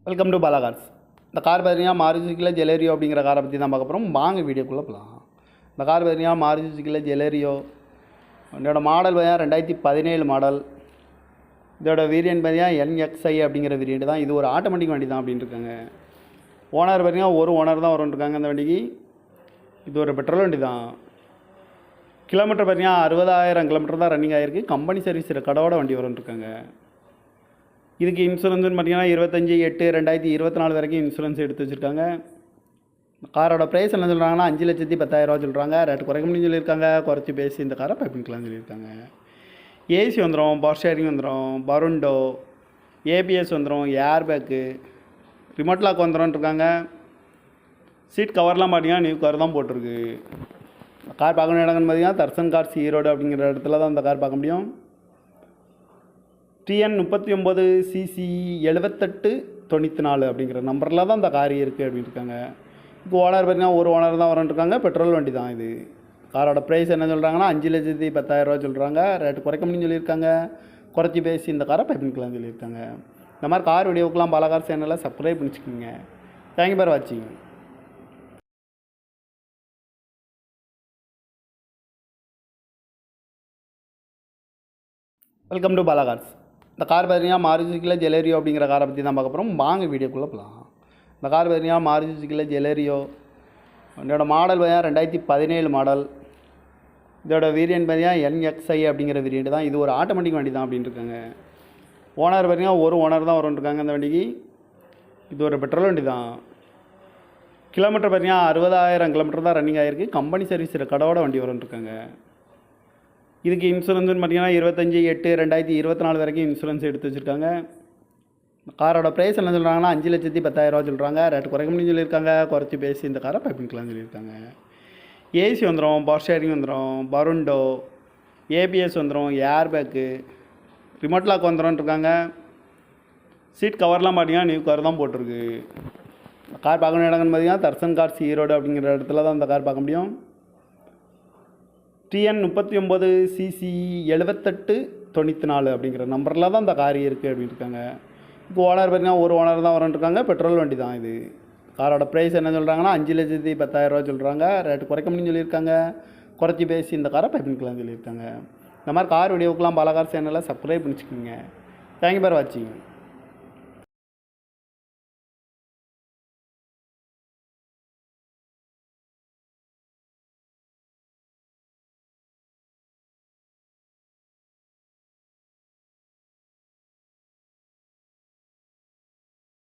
Welcome to Bala cars. இந்த car பார்த்தீங்கன்னா மாருதி சுசுக்கில ஜெலேரியோ அப்படிங்கிற காரை பற்றி தான் பார்க்க போகிறோம். வாங்க வீடியோக்குள்ளே போகலாம். இந்த கார் பார்த்தீங்கன்னா மாருதி சுசுக்கில ஜெலேரியோ. இதோட மாடல் பார்த்தீங்கன்னா 2017 மாடல். இதோட வேரியன்ட் பார்த்தீங்கன்னா NXi அப்படிங்கிற வேரியன்ட் தான். இது ஒரு ஆட்டோமேட்டிக் வண்டி தான் அப்படின்னு இருக்காங்க. ஓனர் பார்த்தீங்கன்னா ஒரு ஓனர் தான் வரும்னு அந்த வண்டிக்கு. இது ஒரு பெட்ரோல் வண்டி தான். கிலோமீட்டர் பார்த்தீங்கன்னா 60,000 கிலோமீட்டர் தான் ரன்னிங் ஆகிருக்கு. கம்பெனி சர்வீஸ் ரெக்கார்டோட வண்டி வரும்னு இருக்காங்க. இதுக்கு இன்சூரன்ஸ்னு பார்த்தீங்கன்னா 25/8/2024 வரைக்கும் இன்சூரன்ஸ் எடுத்து வச்சுருக்காங்க. காரோட ப்ரைஸ் என்ன சொல்கிறாங்கன்னா 5,10,000 சொல்கிறாங்க. ரேட்டு குறைக்க முடியும்னு சொல்லியிருக்காங்க. குறைச்சி பேசி இந்த காரை பைப்பிங்கலாம்னு சொல்லியிருக்காங்க. ஏசி வந்துடும், பவர் ஸ்டேரிங் வந்துடும், பருண்டோ, ஏபிஎஸ் வந்துடும், ஏர் பேக்கு, ரிமோட் லாக் வந்துடும் இருக்காங்க. சீட் கவர்லாம் பார்த்தீங்கன்னா நியூ கவர் தான் போட்டிருக்கு. கார் பார்க்கணும் இடங்கன்னு பார்த்தீங்கன்னா தர்சன் கார்ஸ் ஈரோடு அப்படிங்கிற இடத்துல தான் இந்த கார் பார்க்க முடியும். TN 39 CC 7894 அப்படிங்கிற நம்பரில் தான் இந்த கார் இருக்குது அப்படின்னு இருக்காங்க. இப்போ ஓனர் பார்த்தீங்கன்னா ஒரு ஓனர் தான் வரன்ட்ருக்காங்க. பெட்ரோல் வண்டி தான் இது. காரோட ப்ரைஸ் என்ன சொல்கிறாங்கன்னா 5,10,000 சொல்கிறாங்க. ரேட்டு குறைக்க முடியும்னு சொல்லியிருக்காங்க. குறைச்சி பேசி இந்த காரை பைப்பிங்கலாம்னு சொல்லியிருக்காங்க. இந்த மாதிரி கார் வீடியோக்கெலாம் பாலா கார் சேனலை சப்ஸ்கிரைப் பண்ணிச்சுக்கோங்க. தேங்க்யூ ஃபார் வாட்சிங். Welcome to Bala cars. இந்த கார் பார்த்தீங்கன்னா மாருதி சுசுக்கில ஜெலேரியோ அப்படிங்கிற காரை பற்றி தான் பார்க்க போகிறோம். வாங்க வீடியோக்குள்ளே போகலாம். இந்த கார் பார்த்தீங்கன்னா மாருதி சுசுக்கில ஜெலேரியோ. இதோட மாடல் பார்த்தீங்கன்னா 2017 மாடல். இதோட வேரியன்ட் பார்த்தீங்கன்னா NXi அப்படிங்கிற வேரியன்ட் தான். இது ஒரு ஆட்டோமேட்டிக் வண்டி தான் அப்படின்னு இருக்காங்க. ஓனர் பார்த்தீங்கன்னா ஒரு ஓனர் தான் வரும்னு அந்த வண்டிக்கு. இது ஒரு பெட்ரோல் வண்டி தான். கிலோமீட்டர் பார்த்தீங்கன்னா 60,000 கிலோமீட்டர் தான் ரன்னிங் ஆகிருக்கு. கம்பெனி சர்வீஸ் ரெக்கார்டோட வண்டி வரும்னு இருக்காங்க. இதுக்கு இன்சூரன்ஸ்னு பார்த்தீங்கன்னா 25/8/2024 வரைக்கும் இன்சூரன்ஸ் எடுத்து வச்சுருக்காங்க. காரோட ப்ரைஸ் என்ன சொல்கிறாங்கன்னா 5,10,000 சொல்கிறாங்க. ரேட்டு குறைக்க முடியும்னு சொல்லியிருக்காங்க. குறைச்சி பேசி இந்த காரை பைப்பிங்கலாம்னு சொல்லியிருக்காங்க. ஏசி வந்துடும், பவர் ஸ்டேரிங் வந்துடும், பருண்டோ, ஏபிஎஸ் வந்துடும், ஏர் பேக்கு, ரிமோட் லாக் வந்துடும் இருக்காங்க. சீட் கவர்லாம் பார்த்தீங்கன்னா நியூ கவர் தான் போட்டிருக்கு. கார் பார்க்கணும் இடங்கன்னு பார்த்தீங்கன்னா தர்சன் கார்ஸ் ஈரோடு அப்படிங்கிற இடத்துல தான் இந்த கார் பார்க்க முடியும். TN 39 CC 7894 அப்படிங்கிற நம்பரில் தான் இந்த கார் இருக்குது அப்படின்னு இருக்காங்க. இப்போ ஓனர் பார்த்தீங்கன்னா ஒரு ஓனர் தான் வரன்ட்ருக்காங்க. பெட்ரோல் வண்டி தான் இது. காரோட ப்ரைஸ் என்ன சொல்கிறாங்கன்னா 5,10,000 சொல்கிறாங்க. ரேட்டு குறைக்க முடியும்னு சொல்லியிருக்காங்க. குறைச்சி பேசி இந்த காரை பைப்பிங்கலாம்னு சொல்லியிருக்காங்க. இந்த மாதிரி கார் வீடியோக்கெலாம் பாலா கார் சேனலை சப்ஸ்கிரைப் பண்ணிச்சுக்கோங்க. தேங்க்யூ ஃபார் வாட்சிங்.